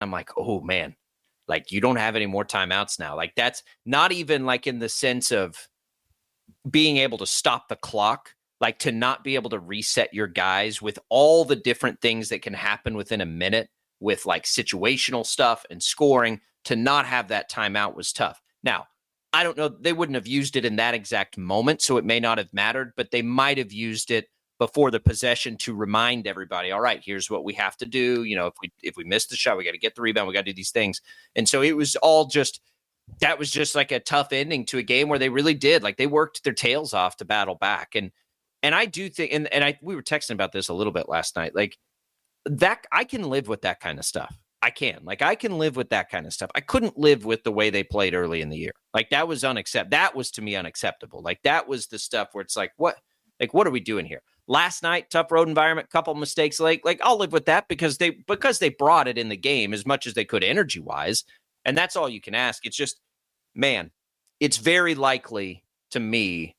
I'm like, oh man, like you don't have any more timeouts now. Like that's not even like in the sense of being able to stop the clock, like to not be able to reset your guys with all the different things that can happen within a minute with like situational stuff and scoring. To not have that timeout was tough. Now, I don't know. They wouldn't have used it in that exact moment, so it may not have mattered, but they might have used it before the possession to remind everybody, all right, here's what we have to do. You know, if we miss the shot, we got to get the rebound. We got to do these things. And so it was all just, that was just like a tough ending to a game where they really did. Like they worked their tails off to battle back. And I do think, we were texting about this a little bit last night, like that, I can live with that kind of stuff. I can live with that kind of stuff. I couldn't live with the way they played early in the year. Like that was unacceptable. That was to me unacceptable. Like that was the stuff where it's like, what are we doing here? Last night, tough road environment, couple mistakes. Like I'll live with that because they brought it in the game as much as they could energy wise. And that's all you can ask. It's just, man, it's very likely to me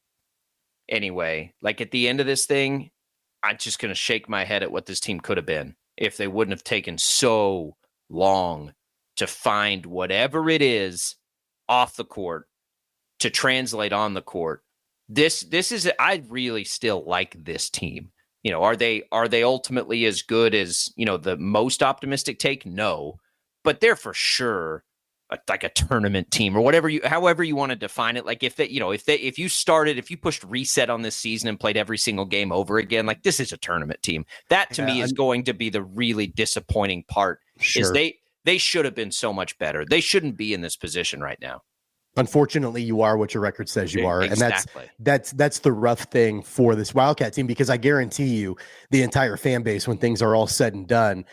anyway, like at the end of this thing, I'm just going to shake my head at what this team could have been if they wouldn't have taken so long to find whatever it is off the court to translate on the court. This is, I really still like this team. You know, are they ultimately as good as, you know, the most optimistic take? No, but they're for sure like a tournament team or however you want to define it. Like if you pushed reset on this season and played every single game over again, like this is a tournament team. That to me is going to be the really disappointing part. Sure. Is they should have been so much better. They shouldn't be in this position right now. Unfortunately, you are what your record says you are. Exactly. And that's the rough thing for this Wildcat team, because I guarantee you the entire fan base, when things are all said and done,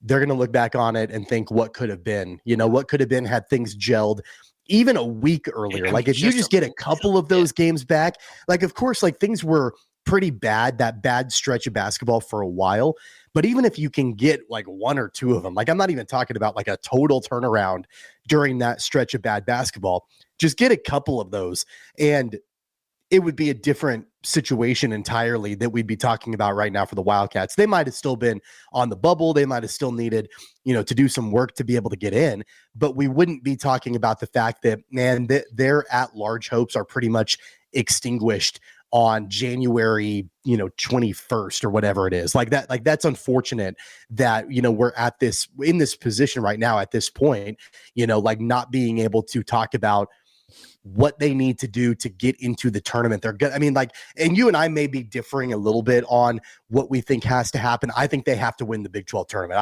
they're going to look back on it and think what could have been, what could have been had things gelled even a week earlier. Like if you just get a couple of those games back, like, of course, like things were pretty bad, that bad stretch of basketball for a while. But even if you can get like one or two of them, like I'm not even talking about like a total turnaround during that stretch of bad basketball, just get a couple of those and it would be a different situation entirely that we'd be talking about right now for the Wildcats. They might have still been on the bubble. They might have still needed, to do some work to be able to get in, but we wouldn't be talking about the fact that, man, their at-large hopes are pretty much extinguished on January, 21st or whatever it is. Like that, like that's unfortunate that, we're in this position right now at this point, like not being able to talk about what they need to do to get into the tournament. They're good. I mean, like, and you and I may be differing a little bit on what we think has to happen. I think they have to win the Big 12 tournament.